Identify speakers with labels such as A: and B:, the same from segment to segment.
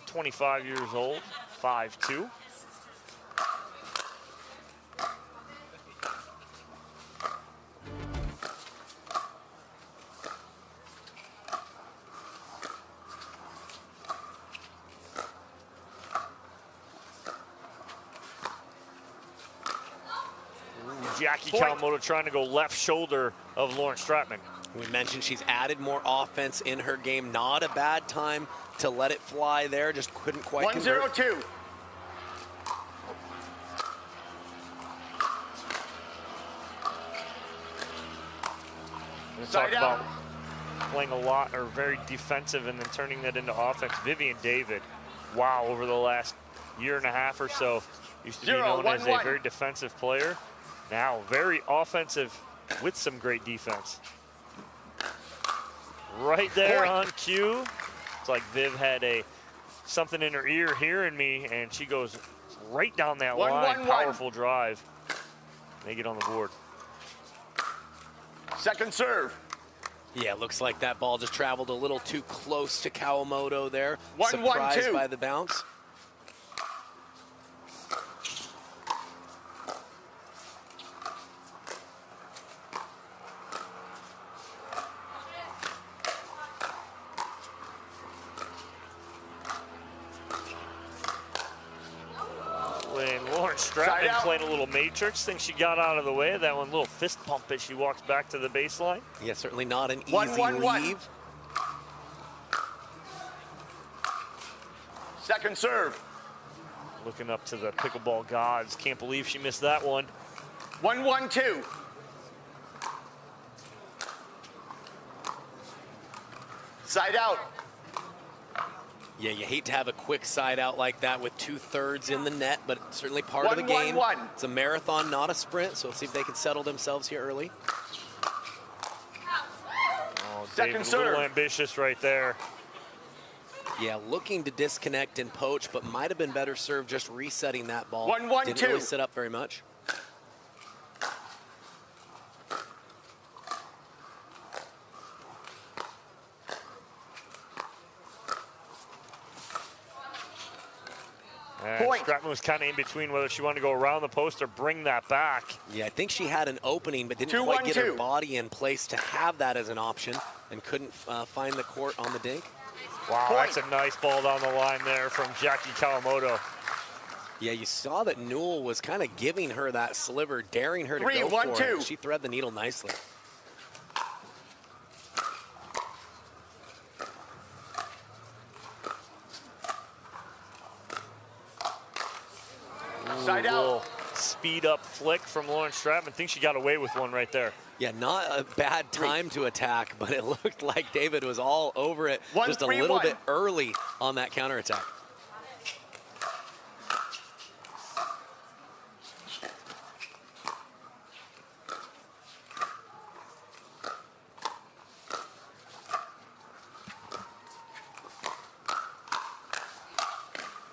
A: 25 years old, 5'2". Jackie Kawamoto trying to go left shoulder of Lauren Stratman.
B: We mentioned she's added more offense in her game. Not a bad time to let it fly there. Just couldn't quite convert.
C: 1-0-2.
A: Talk about playing a lot or very defensive and then turning that into offense. Vivienne David, wow, over the last year and a half or so, used to be known as a very defensive player. Now very offensive with some great defense. Right there on cue. It's like Viv had something in her ear hearing me, and she goes right down that line. Powerful drive. They get on the board.
C: Second serve.
B: Yeah, looks like that ball just traveled a little too close to Kawamoto there.
C: 1-1-2.
B: Surprised by the bounce.
A: Stratman playing a little matrix. Think she got out of the way of that one. Little fist pump as she walks back to the baseline.
B: Yeah, certainly not an easy leave.
C: Second serve.
A: Looking up to the pickleball gods. Can't believe she missed that one.
C: 1-1-2. Side out.
B: Yeah, you hate to have a quick side out like that with 2/3 in the net, but it's certainly part of the game.
C: 1-1-1.
B: It's a marathon, not a sprint, so let's see if they can settle themselves here early.
A: Oh, David, a little ambitious right there.
B: Yeah, looking to disconnect and poach, but might have been better served just resetting that ball.
C: 1-1-2.
B: Didn't really sit up very much.
A: Stratman was kind of in between whether she wanted to go around the post or bring that back.
B: Yeah, I think she had an opening, but didn't quite get her body in place to have that as an option and couldn't find the court on the dink.
A: Wow, that's a nice ball down the line there from Jackie Kawamoto.
B: Yeah, you saw that Newell was kind of giving her that sliver, daring her to go for it. She thread the needle nicely.
C: Side out.
A: Speed up flick from Lauren Stratman. I think she got away with one right there.
B: Yeah, not a bad time to attack, but it looked like David was all over it just a little bit early on that counterattack.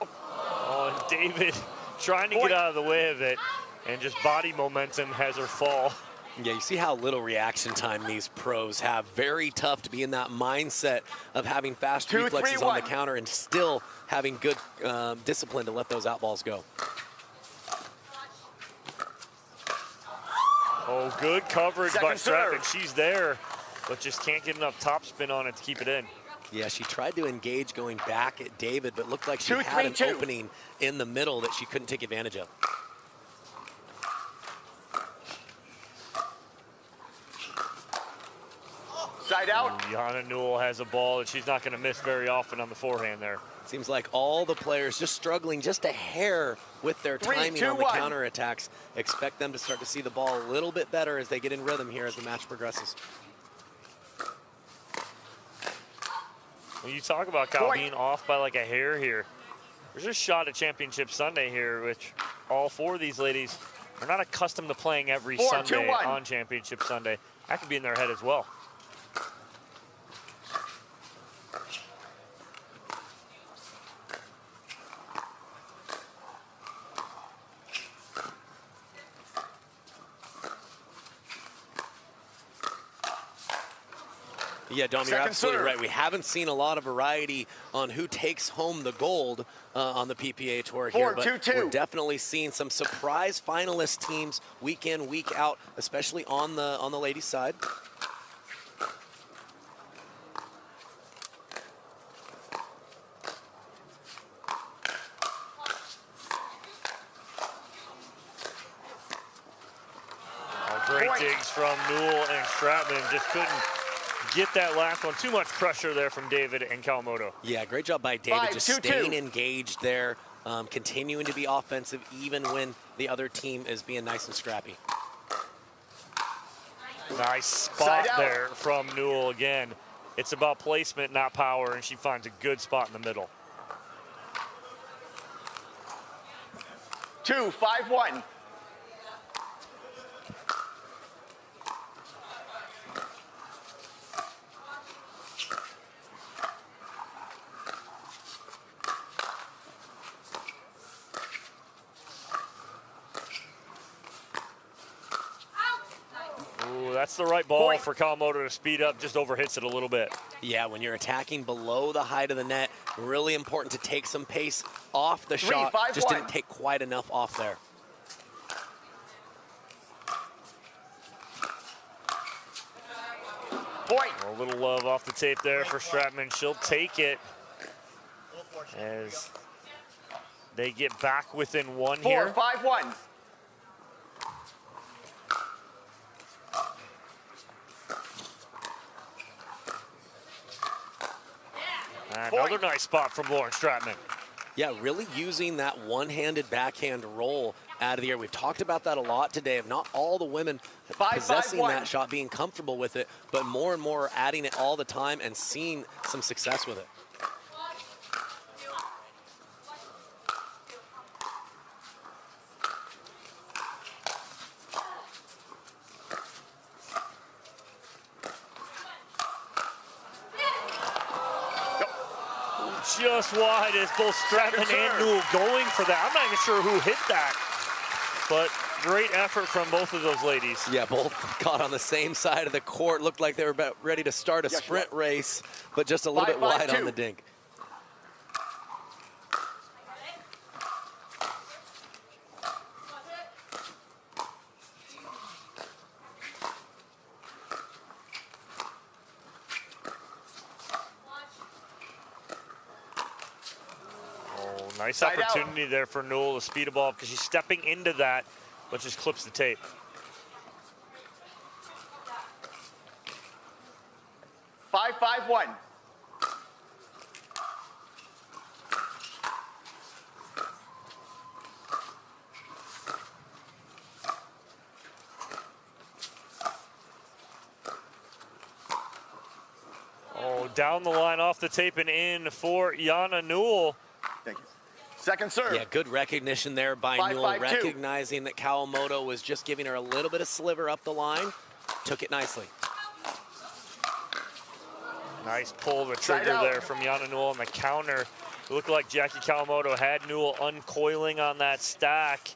A: Oh, and David trying to get out of the way of it, and just body momentum has her fall.
B: Yeah, you see how little reaction time these pros have. Very tough to be in that mindset of having fast reflexes on the counter and still having good discipline to let those out balls go.
A: Oh, good coverage by Stratman. She's there, but just can't get enough topspin on it to keep it in.
B: Yeah, she tried to engage going back at David, but looked like she had an opening in the middle that she couldn't take advantage of.
C: Side out.
A: Yana Newell has a ball that she's not going to miss very often on the forehand there.
B: Seems like all the players just struggling just a hair with their timing on the counterattacks. Expect them to start to see the ball a little bit better as they get in rhythm here as the match progresses.
A: When you talk about Kyle being off by like a hair here, there's a shot at Championship Sunday here, which all four of these ladies are not accustomed to playing every Sunday on Championship Sunday. That could be in their head as well.
B: Yeah, Dom, you're absolutely right. We haven't seen a lot of variety on who takes home the gold on the PPA Tour here, but we're definitely seeing some surprise finalist teams week in, week out, especially on the ladies' side.
A: Great digs from Newell and Stratman. Just couldn't get that last one. Too much pressure there from David and Kawamoto.
B: Yeah, great job by David, just staying engaged there, continuing to be offensive even when the other team is being nice and scrappy.
A: Nice spot there from Newell again. It's about placement, not power, and she finds a good spot in the middle.
C: 2-5-1.
A: That's the right ball for Kawamoto to speed up, just overhits it a little bit.
B: Yeah, when you're attacking below the height of the net, really important to take some pace off the shot. Just didn't take quite enough off there.
A: A little love off the tape there for Stratman. She'll take it as they get back within one here.
C: 4-5-1.
A: Another nice spot from Lauren Stratman.
B: Yeah, really using that one-handed backhand roll out of the air. We've talked about that a lot today, of not all the women possessing that shot, being comfortable with it, but more and more adding it all the time and seeing some success with it.
A: Just wide as both Stratman and Newell going for that. I'm not even sure who hit that, but great effort from both of those ladies.
B: Yeah, both caught on the same side of the court. Looked like they were about ready to start a sprint race, but just a little bit wide on the dink.
A: Nice opportunity there for Newell to speed a ball because she's stepping into that, but just clips the tape.
C: 5-5-1.
A: Oh, down the line off the tape and in for Yana Newell.
C: Thank you. Second serve.
B: Yeah, good recognition there by Newell, recognizing that Kawamoto was just giving her a little bit of sliver up the line. Took it nicely.
A: Nice pull the trigger there from Yana Newell on the counter. It looked like Jackie Kawamoto had Newell uncoiling on that stack.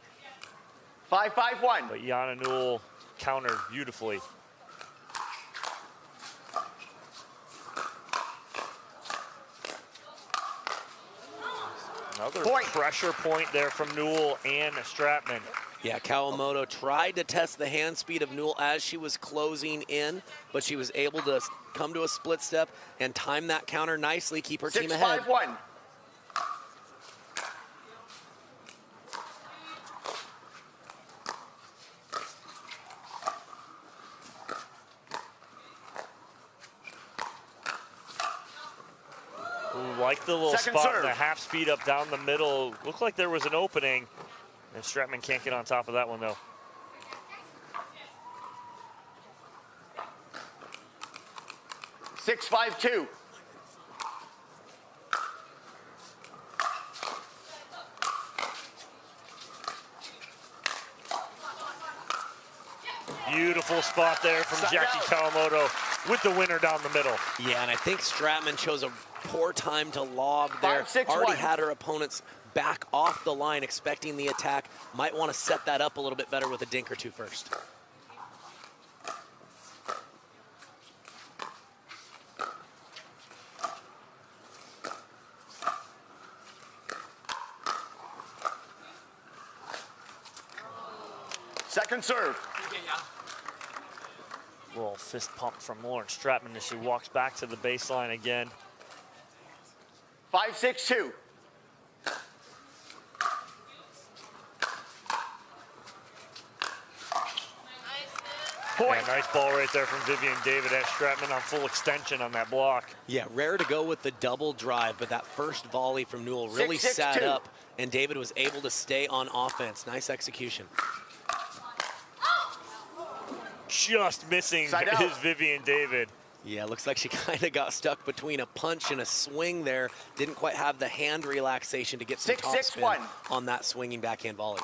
C: 5-5-1.
A: But Yana Newell countered beautifully. Another pressure point there from Newell and Stratman.
B: Yeah, Kawamoto tried to test the hand speed of Newell as she was closing in, but she was able to come to a split step and time that counter nicely, keep her team ahead.
C: 6-5-1.
A: Like the little spot in the half speed up down the middle. Looked like there was an opening, and Stratman can't get on top of that one though.
C: Six, 5-2.
A: Beautiful spot there from Jackie Kawamoto with the winner down the middle.
B: Yeah, and I think Stratman chose a poor time to lob there. Already had her opponents back off the line expecting the attack. Might want to set that up a little bit better with a dink or two first.
C: Second serve.
A: Little fist pump from Lauren Stratman as she walks back to the baseline again.
C: 5-6-2.
A: Yeah, nice ball right there from Vivienne David as Stratman on full extension on that block.
B: Yeah, rare to go with the double drive, but that first volley from Newell really
C: 6-6-2.
B: sat up, and David was able to stay on offense. Nice execution.
A: Just missing
C: Side
A: his
C: out.
A: Vivienne David.
B: Yeah, looks like she kind of got stuck between a punch and a swing there. Didn't quite have the hand relaxation to get some
C: 6-6-1.
B: topspin on that swinging backhand volley.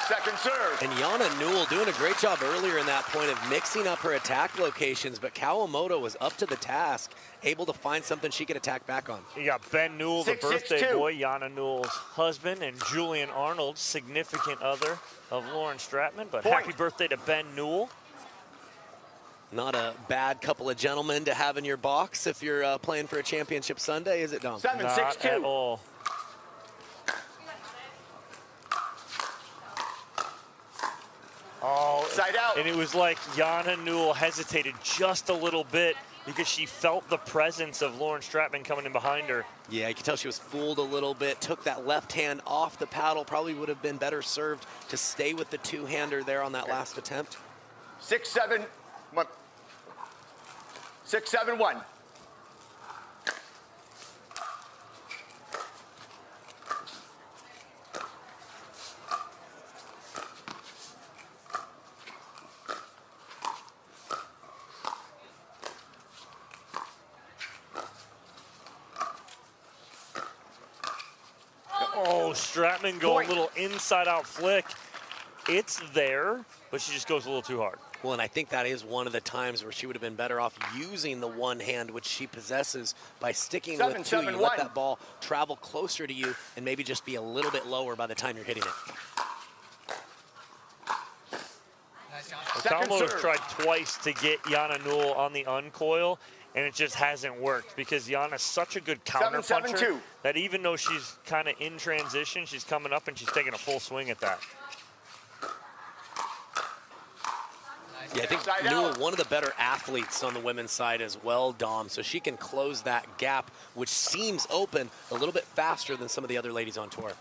C: Second serve.
B: And Yana Newell doing a great job earlier in that point of mixing up her attack locations, but Kawamoto was up to the task, able to find something she could attack back on.
A: You got Ben Newell, the
C: 6-6-2.
A: birthday boy, Yana Newell's husband, and Julian Arnold, significant other of Lauren Stratman. But
C: Point.
A: happy birthday to Ben Newell.
B: Not a bad couple of gentlemen to have in your box if you're playing for a championship Sunday, is it, Dom?
C: 7-6-2.
A: Not at all. Oh,
C: Side out.
A: and it was like Yana Newell hesitated just a little bit because she felt the presence of Lauren Stratman coming in behind her.
B: Yeah, you can tell she was fooled a little bit, took that left hand off the paddle, probably would have been better served to stay with the two-hander there on that last attempt.
C: 6-7-1. 6-7-1.
A: Oh, Stratman going
C: Point.
A: a little inside-out flick. It's there, but she just goes a little too hard.
B: Well, and I think that is one of the times where she would have been better off using the one hand, which she possesses, by sticking with two. You
C: 7-7-1.
B: let that ball travel closer to you and maybe just be a little bit lower by the time you're hitting it.
C: Second
A: Kawamoto's
C: serve.
A: tried twice to get Yana Newell on the uncoil, and it just hasn't worked because Yana's such a good counter puncher
C: 7-7-2.
A: that even though she's kind of in transition, she's coming up and she's taking a full swing at that.
B: Yeah, I think
C: Side
B: Newell,
C: out.
B: one of the better athletes on the women's side as well, Dom, so she can close that gap, which seems open a little bit faster than some of the other ladies on tour.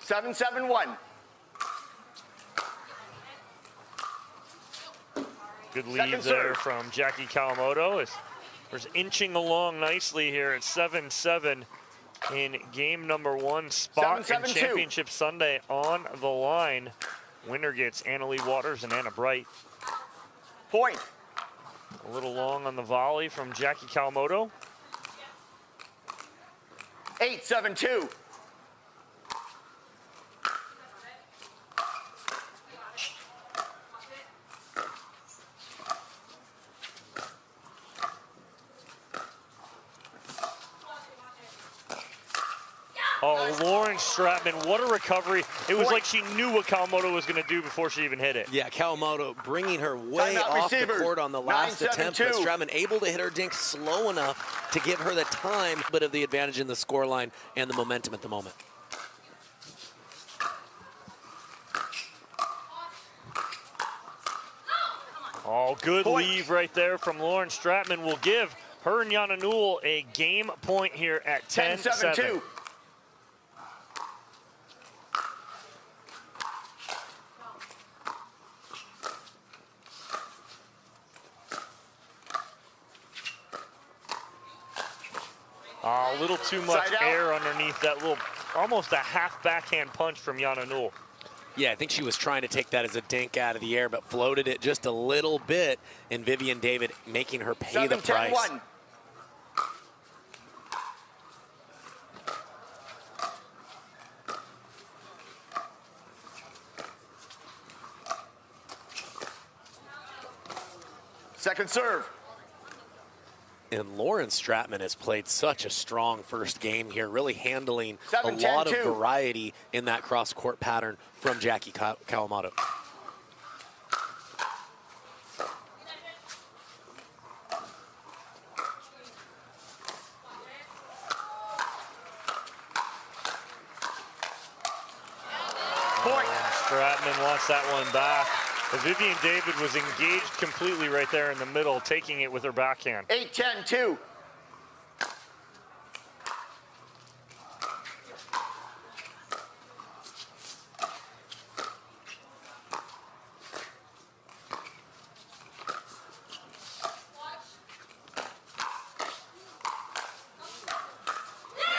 C: 7-7-1.
A: Good lead
C: Second
A: there
C: serve.
A: from Jackie Kawamoto. Is inching along nicely here at 7-7 in game number one. Spot in
C: 7-7-2.
A: Championship Sunday on the line. Winner gets Anna Lee Waters and Anna Bright.
C: Point.
A: A little long on the volley from Jackie Kawamoto.
C: 8-7-2.
A: Oh, Lauren Stratman, what a recovery. It was
C: Point.
A: like she knew what Kawamoto was going to do before she even hit it.
B: Yeah, Kawamoto bringing her way
C: Timeout
B: off the
C: receiver.
B: court on the last
C: 9-7-2.
B: attempt, but Stratman able to hit her dink slow enough to give her the time, but of the advantage in the scoreline and the momentum at the moment.
A: Oh, good
C: Point.
A: leave right there from Lauren Stratman will give her and Yana Newell a game point here at 10-7.
C: 10-7-2.
A: A little too much
C: Side out.
A: air underneath that little, almost a half backhand punch from Yana Newell.
B: Yeah, I think she was trying to take that as a dink out of the air, but floated it just a little bit, and Vivienne David making her pay the price.
C: 7-10-1. Second serve.
B: And Lauren Stratman has played such a strong first game here, really handling
C: 7,
B: a
C: 10,
B: lot of
C: 2.
B: variety in that cross-court pattern from Jackie Kawamoto.
C: Point.
A: Stratman wants that one back. But Vivienne David was engaged completely right there in the middle, taking it with her backhand.
C: 8, 10, 2.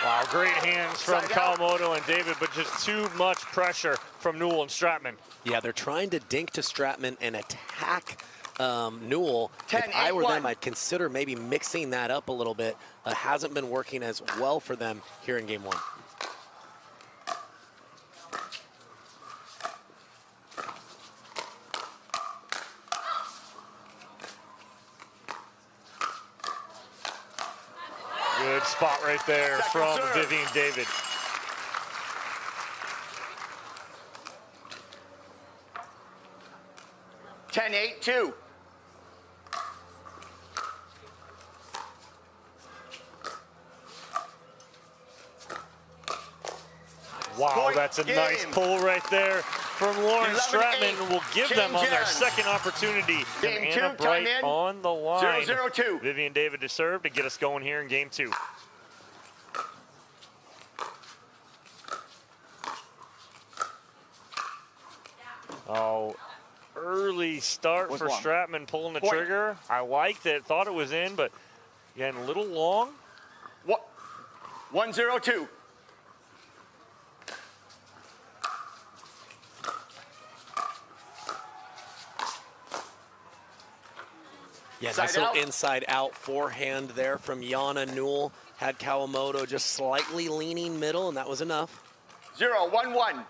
A: Wow, great hands from Kawamoto and David, but just too much pressure from Newell and Stratman.
B: Yeah, they're trying to dink to Stratman and attack Newell.
C: 10,
B: if I were
C: 8,
B: them,
C: 1.
B: I'd consider maybe mixing that up a little bit. Hasn't been working as well for them here in game one.
A: Good spot right there from Vivienne David.
C: Ten, 8, 2.
A: Wow,
C: Point
A: that's a
C: game.
A: nice pull right there from Lauren
C: 11,
A: Stratman.
C: 8.
A: Will give them on their
C: Change
A: second opportunity.
C: Game
A: And
C: 2,
A: Anna Bright
C: time in.
A: on the line.
C: 0, 0, 2.
A: Vivienne David to serve to get us going here in game two. Oh, early start for Stratman pulling the trigger. I liked it, thought it was in, but again, a little long.
C: 1, 0, 2.
B: Yeah, nice little inside out forehand there from Yana. Newell had Kawamoto just slightly leaning middle, and that was enough.
C: 0, 1, 1.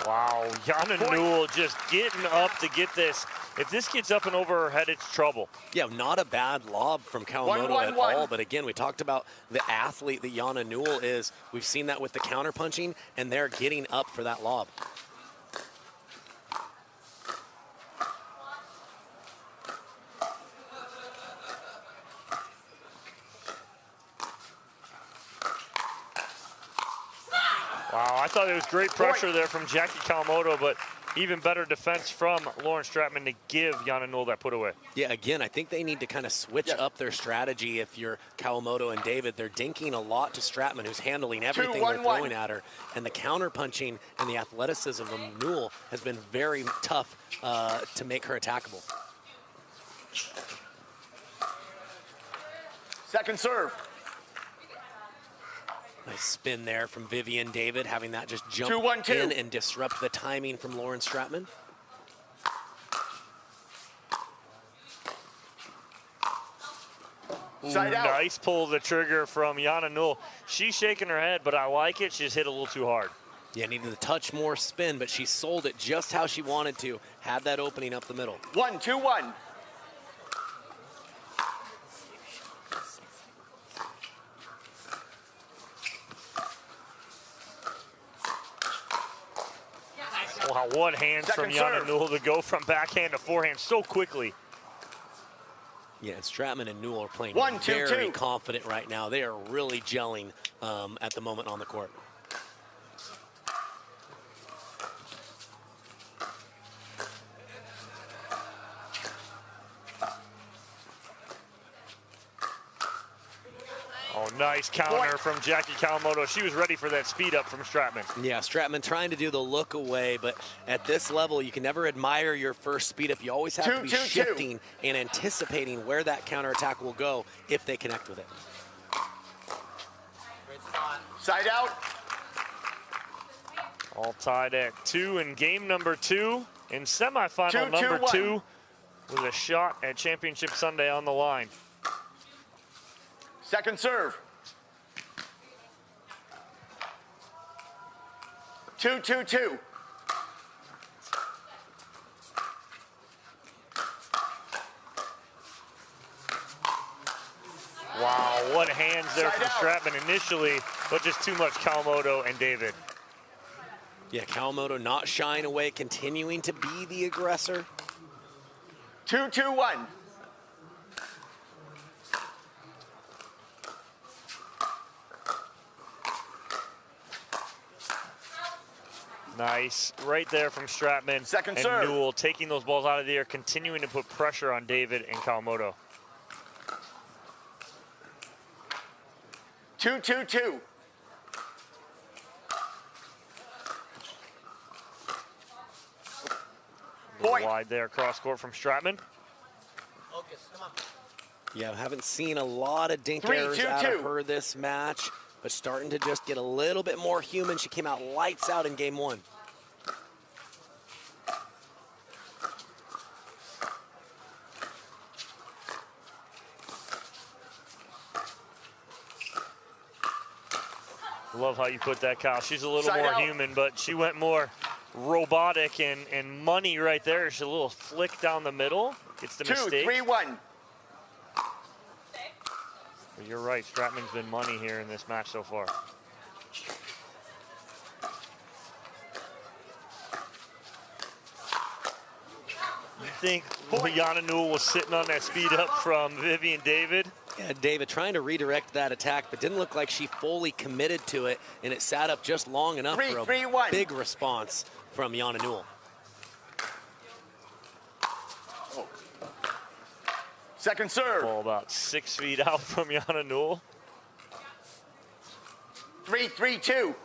A: Wow, Yana Newell just getting up to get this. If this gets up and over her head, it's trouble.
B: Yeah, not a bad lob from Kawamoto at all. But again, we talked about the athlete that Yana Newell is. We've seen that with the counter punching, and they're getting up for that lob.
A: Wow, I thought it was great pressure there from Jackie Kawamoto, but even better defense from Lauren Stratman to give Yana Newell that put away.
B: Yeah, again, I think they need to kind of switch up their strategy. If you're Kawamoto and David, they're dinking a lot to Stratman, who's handling everything they're throwing at her. And the counter punching and the athleticism of Newell has been very tough to make her attackable.
C: Second serve.
B: Nice spin there from Vivienne David, having that just jump
C: 2, 1, 2.
B: in and disrupt the timing from Lauren Stratman.
C: Side out.
A: Nice pull of the trigger from Yana Newell. She's shaking her head, but I like it. She's hit a little too hard.
B: Yeah, needed a touch more spin, but she sold it just how she wanted to. Had that opening up the middle.
C: 1, 2, 1.
A: Wow, what hands from Yana Newell to go from backhand to forehand so quickly.
B: Yeah, and Stratman and Newell are playing
C: 1, 2,
B: very
C: 2.
B: confident right now. They are really gelling at the moment on the court.
A: Oh, nice counter from Jackie Kawamoto. She was ready for that speed up from Stratman.
B: Yeah, Stratman trying to do the look away, but at this level, you can never admire your first speed up. You always have to be shifting and anticipating where that counterattack will go if they connect with it.
C: Side out.
A: All tied at 2 in game number 2 in semifinal number 2. with a shot at Championship Sunday on the line.
C: Second serve. 2-2-2.
A: Wow, what hands there from Stratman initially, but just too much Kawamoto and David.
B: Yeah, Kawamoto not shying away, continuing to be the aggressor.
C: 2-2-1.
A: Nice, right there from Stratman.
C: Second
A: and
C: serve.
A: Newell taking those balls out of the air, continuing to put pressure on David and Kawamoto.
C: 2-2-2. Point.
A: Wide there, cross court from Stratman.
B: Yeah, haven't seen a lot of dink
C: 3-2-2.
B: errors out of her this match, but starting to just get a little bit more human. She came out lights out in game 1.
A: Love how you put that, Kyle. She's a little
C: Side
A: more
C: out.
A: human, but she went more robotic and money right there. She's a little flick down the middle. Gets the mistake.
C: 2-3-1.
A: But you're right, Stratman's been money here in this match so far. You think Yana Newell was sitting on that speed up from Vivienne David?
B: Yeah, David trying to redirect that attack, but didn't look like she fully committed to it, and it sat up just long enough for a
C: 3-3-1.
B: big response from Yana Newell.
C: Second serve.
A: Ball about 6 feet out from Yana Newell.
C: 3-3-2.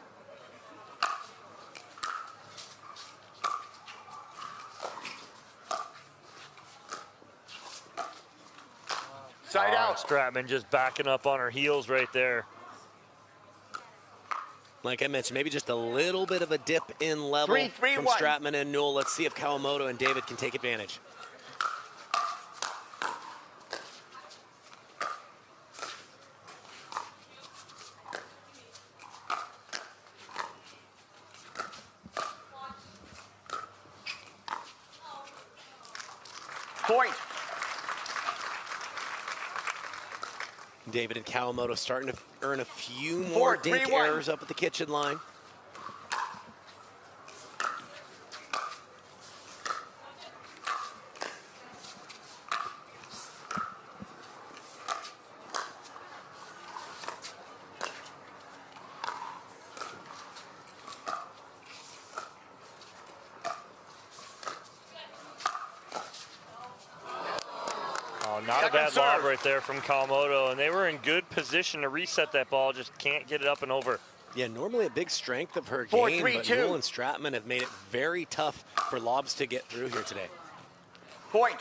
C: Side out.
A: Stratman just backing up on her heels right there.
B: Like I mentioned, maybe just a little bit of a dip in level
C: 3-3-1.
B: from Stratman and Newell. Let's see if Kawamoto and David can take advantage.
C: Point.
B: David and Kawamoto starting to earn a few more dink
C: 4-3-1.
B: errors up at the kitchen line.
A: Not a bad lob right there from Kawamoto, and they were in good position to reset that ball, just can't get it up and over.
B: Yeah, normally a big strength of her
C: 4-3-2.
B: game, but Newell and Stratman have made it very tough for lobs to get through here today.
C: Point.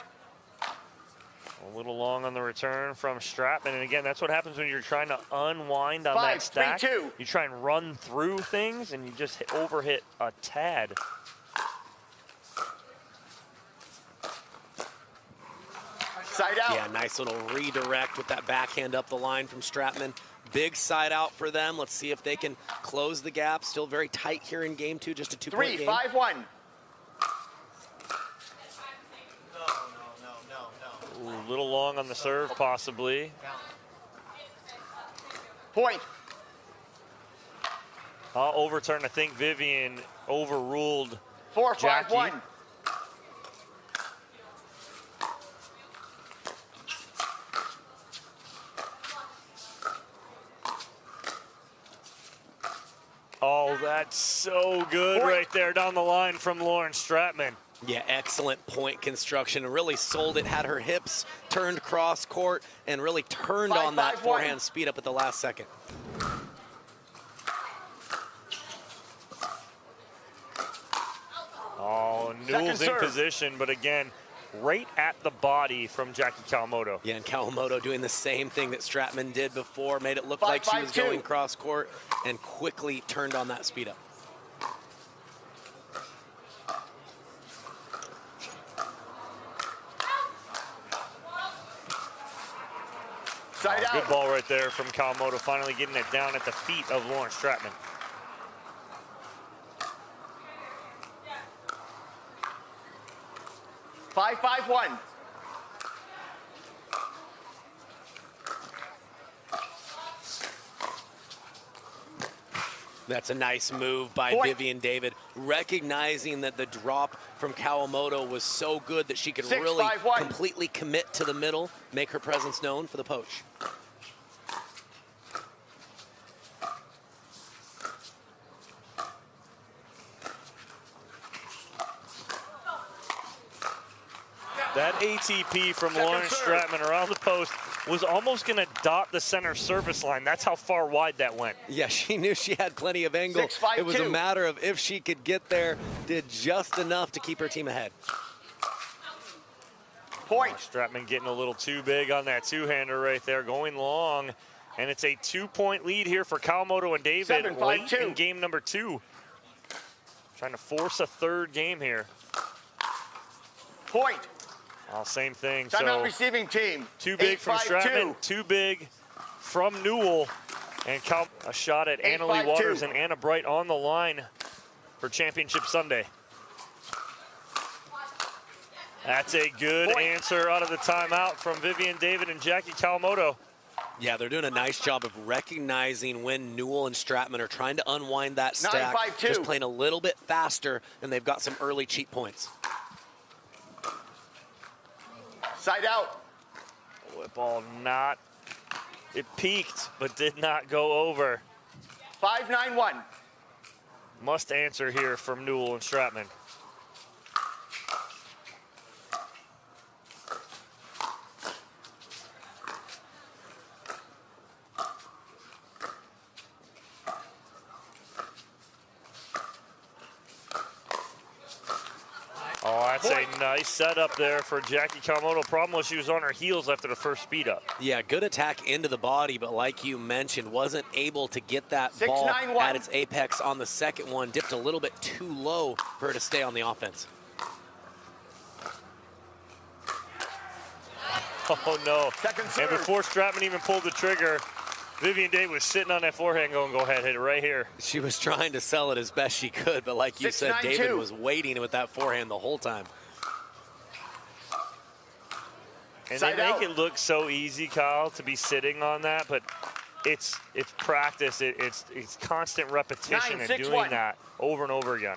A: A little long on the return from Stratman, and again, that's what happens when you're trying to unwind on that stack.
C: 5-3-2.
A: You try and run through things, and you just overhit a tad.
C: Side out.
B: Yeah, nice little redirect with that backhand up the line from Stratman. Big side out for them. Let's see if they can close the gap. Still very tight here in game 2, just a 2-point game.
C: 3-5-1.
A: Ooh, a little long on the serve, possibly.
C: Point.
A: Overturn, I think Vivienne overruled
C: 4-5-1.
A: Oh, that's so good right there down the line from Lauren Stratman.
B: Yeah, excellent point construction. Really sold it, had her hips turned cross court, and really turned on that
C: 5-5-1.
B: forehand speed up at the last second.
A: Oh, Newell's in position, but again, right at the body from Jackie Kawamoto.
B: Yeah, and Kawamoto doing the same thing that Stratman did before, made it look like she was
C: 5-5-2.
B: going cross court, and quickly turned on that speed up.
C: Side out.
A: Good ball right there from Kawamoto, finally getting it down at the feet of Lauren Stratman.
C: Five, 5-1.
B: That's a nice move by Vivienne David, recognizing that the drop from Kawamoto was so good that she could
C: 6,
B: really
C: 5-1.
B: completely commit to the middle, make her presence known for the poach.
A: That ATP from Lauren Stratman around the post was almost going to dot the center service line. That's how far wide that went.
B: Yeah, she knew she had plenty of angle.
C: 6, 5,
B: it was
C: 2.
B: a matter of if she could get there, did just enough to keep her team ahead.
C: Point.
A: Stratman getting a little too big on that two-hander right there, going long. And it's a 2-point lead here for Kawamoto and David
C: 7, 5,
A: late
C: 2.
A: in game number 2. Trying to force a third game here.
C: Point.
A: Oh, same thing.
C: Timeout
A: So
C: receiving team.
A: too big
C: 8,
A: from
C: 5,
A: Stratman,
C: 2.
A: too big from Newell. And a shot at
C: 8,
A: Anna Lee
C: 5,
A: Waters
C: 2.
A: and Anna Bright on the line for Championship Sunday. That's a good answer out of the timeout from Vivienne David and Jackie Kawamoto.
B: Yeah, they're doing a nice job of recognizing when Newell and Stratman are trying to unwind that stack,
C: 9, 5, 2.
B: just playing a little bit faster, and they've got some early cheat points.
C: Side out.
A: Whip ball it peaked, but did not go over.
C: 5, 9, 1.
A: Must answer here from Newell and Stratman. Oh, that's a nice setup there for Jackie Kawamoto. Problem was she was on her heels after the first speed up.
B: Yeah, good attack into the body, but like you mentioned, wasn't able to get that
C: 6,
B: ball
C: 9, 1.
B: at its apex on the second one. Dipped a little bit too low for her to stay on the offense.
A: Oh, no.
C: Second serve.
A: And before Stratman even pulled the trigger, Vivienne David was sitting on that forehand going, go ahead, hit it right here.
B: She was trying to sell it as best she could, but like you
C: 6,
B: said,
C: 9,
B: David
C: 2.
B: was waiting with that forehand the whole time.
A: And
C: Side
A: they make
C: out.
A: it look so easy, Kyle, to be sitting on that, but it's practice. It's constant repetition
C: 9,
A: and
C: 6,
A: doing
C: 1.
A: that over and over again.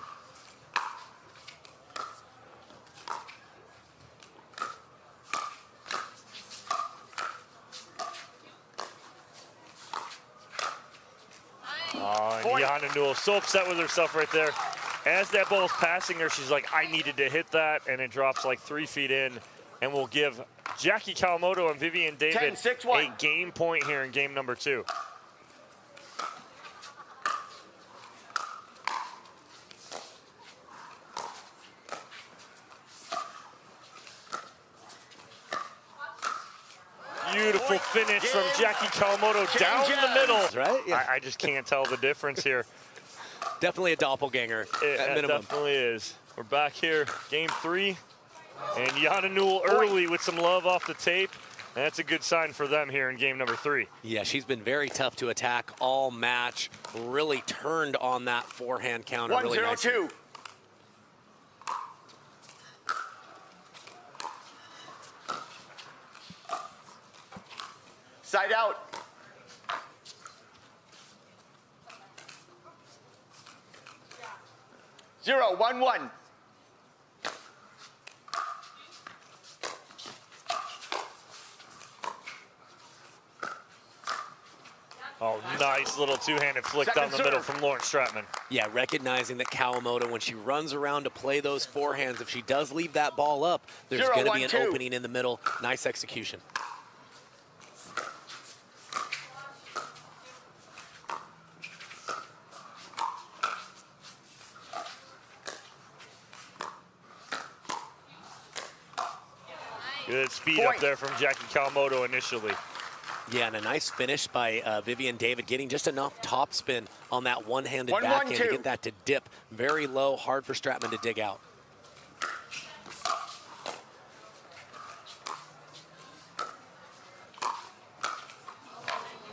A: Oh, and Yana Newell so upset with herself right there. As that ball is passing her, she's like, I needed to hit that, and it drops like 3 feet in, and will give Jackie Kawamoto and Vivienne David
C: 10, 6, 1.
A: a game point here in game number 2. Beautiful finish from Jackie Kawamoto down the middle.
B: Right? Yeah.
A: I just can't tell the difference here.
B: Definitely a doppelganger at minimum.
A: Definitely is. We're back here, game 3. And Yana Newell early with some love off the tape. And that's a good sign for them here in game number 3.
B: Yeah, she's been very tough to attack all match. Really turned on that forehand counter
C: 1,
B: really
C: 0,
B: nicely.
C: 2. Side out. Zero, 1, 1.
A: Oh, nice little two-handed flick down the middle from Lauren Stratman.
B: Yeah, recognizing that Kawamoto, when she runs around to play those forehands, if she does leave that ball up, there's
C: 0,
B: going to
C: 1,
B: be an
C: 2.
B: opening in the middle. Nice execution.
A: Good speed up there from Jackie Kawamoto initially.
B: Yeah, and a nice finish by Vivienne David, getting just enough topspin on that one-handed
C: 1, 1,
B: backhand
C: 2.
B: to get that to dip very low, hard for Stratman to dig out.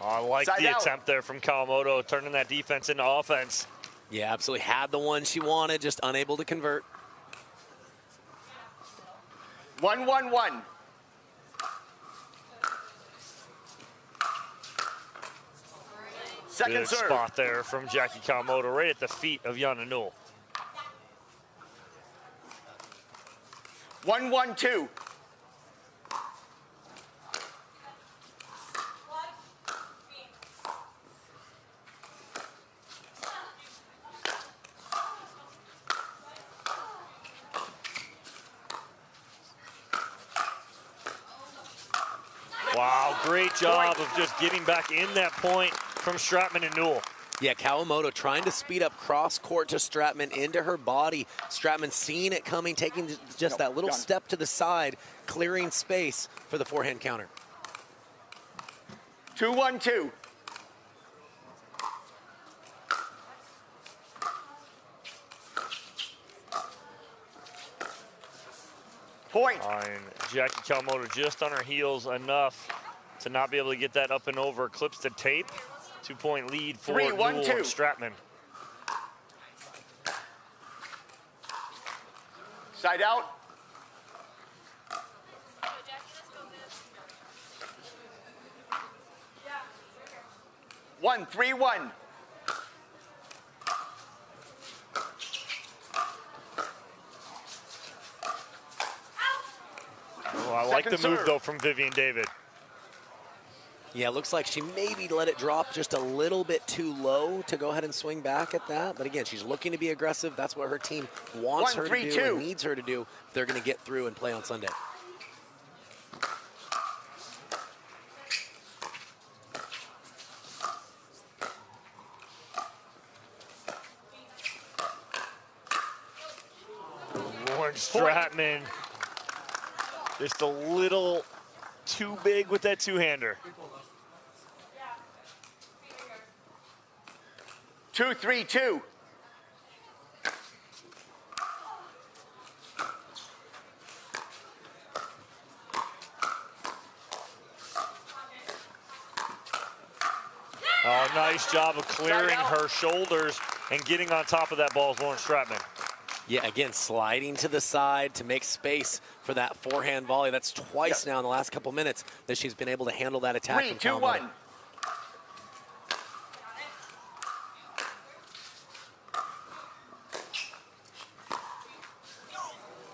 A: Oh, I like
C: Side
A: the
C: out.
A: attempt there from Kawamoto, turning that defense into offense.
B: Yeah, absolutely. Had the one she wanted, just unable to convert.
C: 1-1-1. Second
A: Good
C: serve.
A: spot there from Jackie Kawamoto, right at the feet of Yana Newell.
C: 1-1-2.
A: Wow, great job of just getting back in that point from Stratman and Newell.
B: Yeah, Kawamoto trying to speed up cross court to Stratman into her body. Stratman seeing it coming, taking just that little step to the side, clearing space for the forehand counter.
C: 2-1-2. Point.
A: And Jackie Kawamoto just on her heels enough to not be able to get that up and over. Clips to tape. 2-point lead for Newell and Stratman.
C: Side out. One, 3-1.
A: Oh, I like the move, though, from Vivienne David.
B: Yeah, it looks like she maybe let it drop just a little bit too low to go ahead and swing back at that. But again, she's looking to be aggressive. That's what her team wants her to do and needs her to do if they're going to get through and play on Sunday.
A: Lauren Stratman just a little too big with that two-hander.
C: 2-3-2.
A: Oh, nice job of clearing her shoulders and getting on top of that ball, Lauren Stratman.
B: Yeah, again, sliding to the side to make space for that forehand volley. That's twice now in the last couple minutes that she's been able to handle that attack.
C: 3-2-1.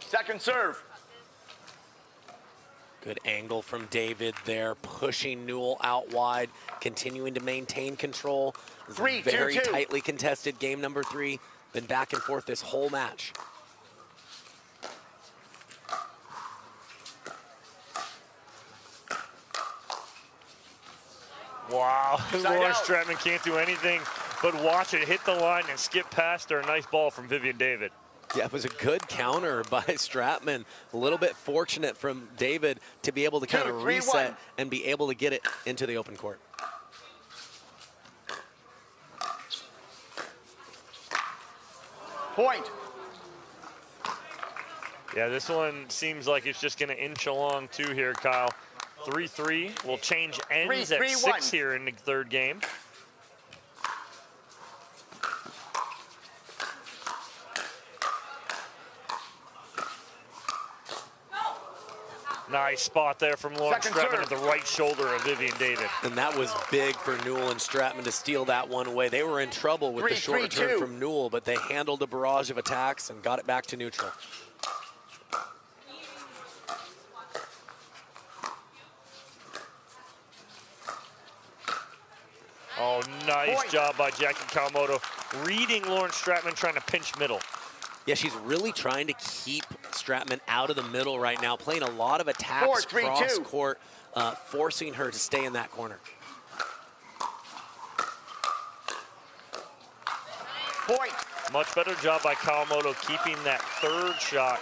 C: Second serve.
B: Good angle from David there, pushing Newell out wide, continuing to maintain control. Very tightly contested game number 3. Been back and forth this whole match.
A: Wow, Lauren Stratman can't do anything but watch it hit the line and skip past her. Nice ball from Vivienne David.
B: Yeah, it was a good counter by Stratman. A little bit fortunate from David to be able to kind of reset and be able to get it into the open court.
C: Point.
A: Yeah, this one seems like it's just going to inch along too here, Kyle. 3-3 will change ends at 6 here in the third game. Nice spot there from Lauren Stratman at the right shoulder of Vivienne David.
B: And that was big for Newell and Stratman to steal that one away. They were in trouble with the short return from Newell, but they handled a barrage of attacks and got it back to neutral.
A: Oh, nice job by Jackie Kawamoto. Reading Lauren Stratman, trying to pinch middle.
B: Yeah, she's really trying to keep Stratman out of the middle right now, playing a lot of attacks cross court, forcing her to stay in that corner.
C: Point.
A: Much better job by Kawamoto keeping that third shot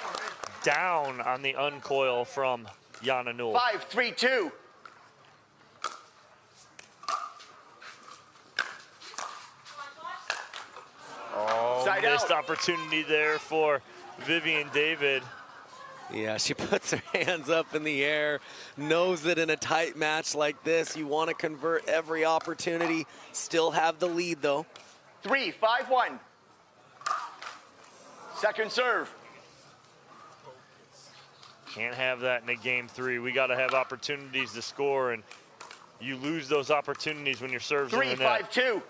A: down on the uncoil from Yana Newell.
C: 5-3-2.
A: Oh, missed opportunity there for Vivienne David.
B: Yeah, she puts her hands up in the air, knows that in a tight match like this, you want to convert every opportunity. Still have the lead, though.
C: 3-5-1. Second serve.
A: Can't have that in a game 3. We got to have opportunities to score, and you lose those opportunities when your serve's in the net.
C: 3-5-2.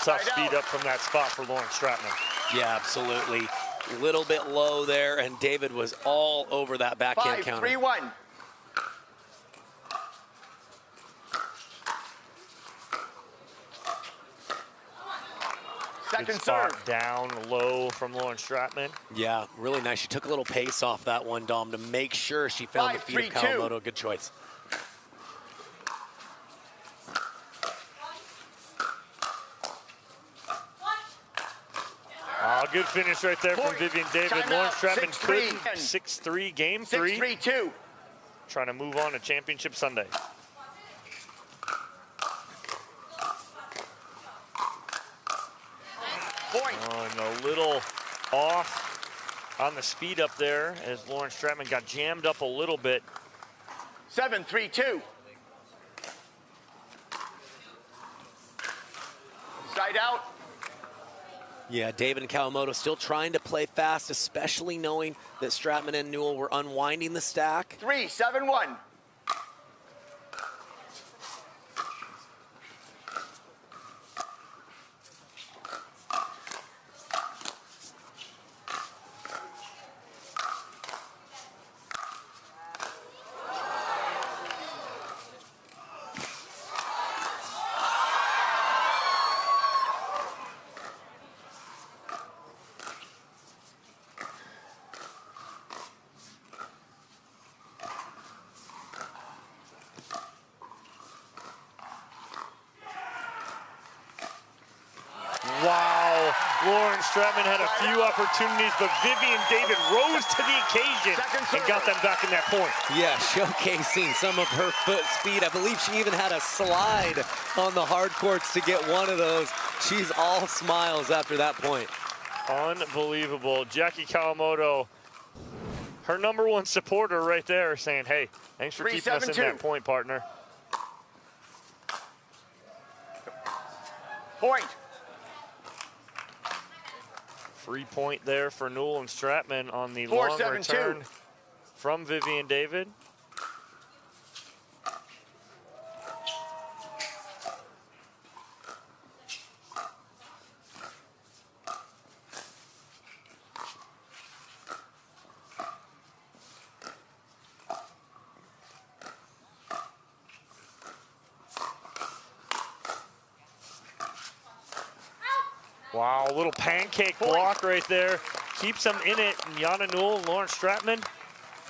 A: Tough speed up from that spot for Lauren Stratman.
B: Yeah, absolutely. A little bit low there, and David was all over that backhand counter.
C: 5-3-1. Second serve.
A: Down low from Lauren Stratman.
B: Yeah, really nice. She took a little pace off that one, Dom, to make sure she found the feet of Kawamoto. Good choice.
A: Good finish right there from Vivienne David. Lauren Stratman couldn't. 6-3, game 3.
C: 6-3-2.
A: Trying to move on to Championship Sunday.
C: Point.
A: And a little off on the speed up there as Lauren Stratman got jammed up a little bit.
C: 7-3-2. Side out.
B: Yeah, David and Kawamoto still trying to play fast, especially knowing that Stratman and Newell were unwinding the stack.
C: 3-7-1.
A: Wow, Lauren Stratman had a few opportunities, but Vivienne David rose to the occasion and got them back in that point.
B: Yeah, showcasing some of her foot speed. I believe she even had a slide on the hard courts to get one of those. She's all smiles after that point.
A: Unbelievable. Jackie Kawamoto, her #1 supporter right there, saying, hey, thanks for keeping us in that point, partner.
C: Point.
A: Free point there for Newell and Stratman on the long return from Vivienne David. Wow, a little pancake block right there. Keeps them in it. And Yana Newell and Lauren Stratman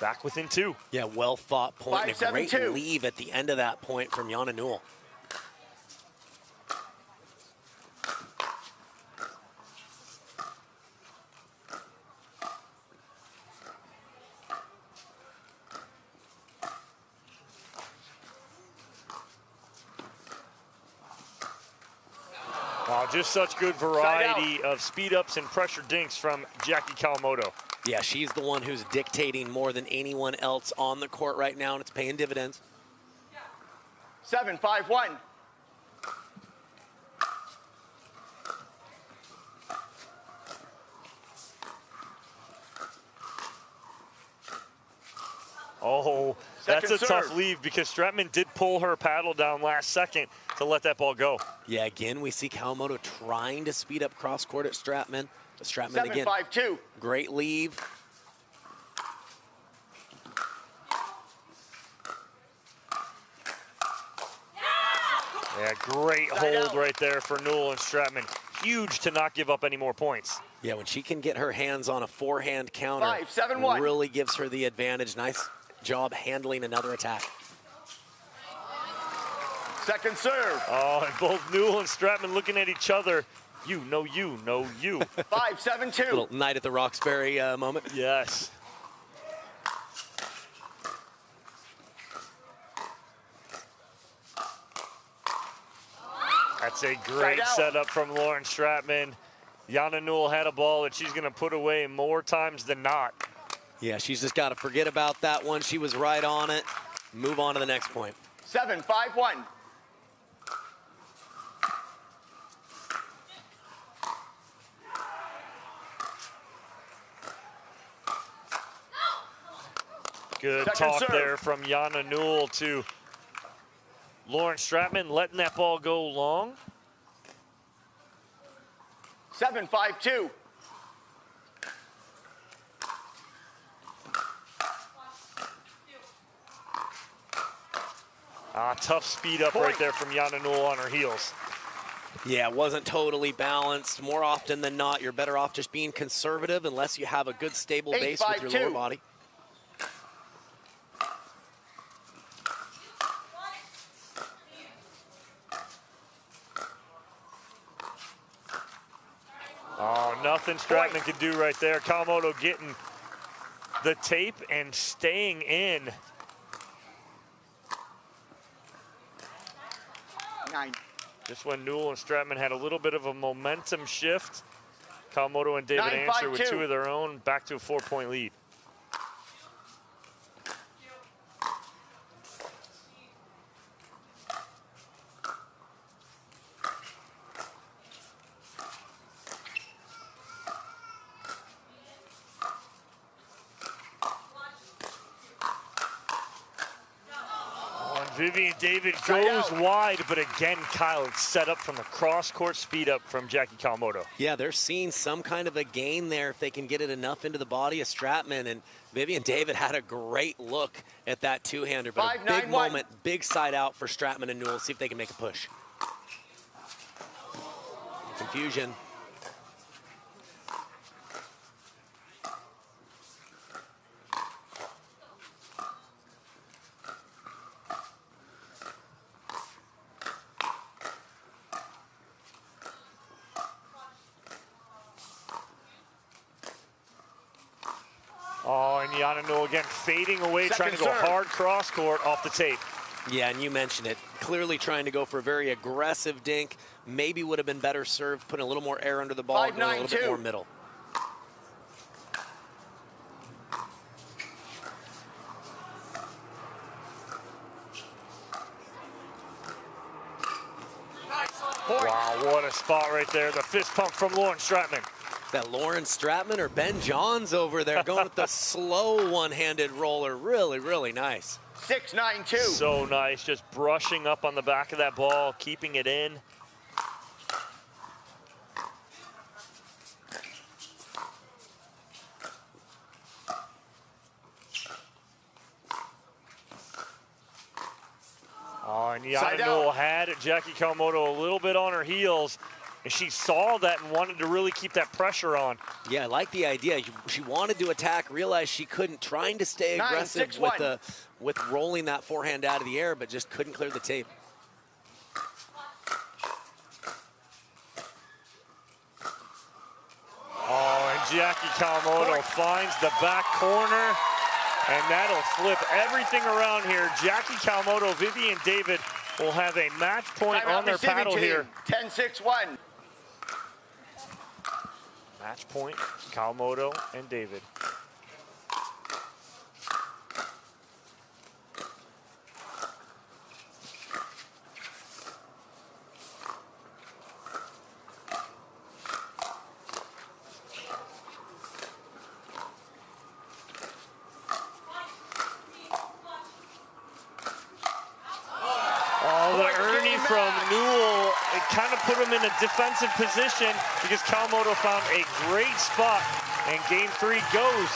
A: back within 2.
B: Yeah, well fought point.
C: 5-7-2.
B: A great leave at the end of that point from Yana Newell.
A: Wow, just such good variety of speed ups and pressure dinks from Jackie Kawamoto.
B: Yeah, she's the one who's dictating more than anyone else on the court right now, and it's paying dividends.
C: 7-5-1.
A: Oh, that's a tough leave because Stratman did pull her paddle down last second to let that ball go.
B: Yeah, again, we see Kawamoto trying to speed up cross court at Stratman. But Stratman again.
C: 7-5-2.
B: Great leave.
A: Yeah, great hold right there for Newell and Stratman. Huge to not give up any more points.
B: Yeah, when she can get her hands on a forehand counter,
C: 5-7-1.
B: really gives her the advantage. Nice job handling another attack.
C: Second serve.
A: Oh, and both Newell and Stratman looking at each other. You know you know you.
C: 5-7-2.
B: Little night at the Roxbury moment.
A: Yes. That's a great setup from Lauren Stratman. Yana Newell had a ball that she's going to put away more times than not.
B: Yeah, she's just got to forget about that one. She was right on it. Move on to the next point.
C: 7-5-1.
A: Good talk there from Yana Newell to Lauren Stratman, letting that ball go long.
C: 7-5-2.
A: Tough speed up right there from Yana Newell on her heels.
B: Yeah, it wasn't totally balanced. More often than not, you're better off just being conservative unless you have a good stable base with your lower body.
A: Oh, nothing Stratman could do right there. Kawamoto getting the tape and staying in.
C: 9.
A: Just when Newell and Stratman had a little bit of a momentum shift, Kawamoto and David answer with 2 of their own, back to a 4-point lead. Vivienne David goes wide, but again, Kyle, it's set up from the cross-court speed up from Jackie Kawamoto.
B: Yeah, they're seeing some kind of a gain there if they can get it enough into the body of Stratman. And Vivienne David had a great look at that two-hander, but a big moment, big side out for Stratman and Newell. See if they can make a push. Confusion.
A: Oh, and Yana Newell again fading away, trying to go hard cross court off the tape.
B: Yeah, and you mentioned it. Clearly trying to go for a very aggressive dink. Maybe would have been better served, putting a little more air under the ball, going a little bit more middle.
A: Wow, what a spot right there. The fist pump from Lauren Stratman.
B: That Lauren Stratman or Ben Johns over there going with the slow one-handed roller. Really, really nice.
C: 6-9-2.
A: So nice, just brushing up on the back of that ball, keeping it in. Oh, and Yana Newell had Jackie Kawamoto a little bit on her heels. And she saw that and wanted to really keep that pressure on.
B: Yeah, I like the idea. She wanted to attack, realized she couldn't, trying to stay aggressive with rolling that forehand out of the air, but just couldn't clear the tape.
A: Oh, and Jackie Kawamoto finds the back corner, and that'll flip everything around here. Jackie Kawamoto, Vivienne David will have a match point on their paddle here.
C: 10-6-1.
A: Match point, Kawamoto and David. From Newell, it kind of put him in a defensive position because Kawamoto found a great spot, and game 3 goes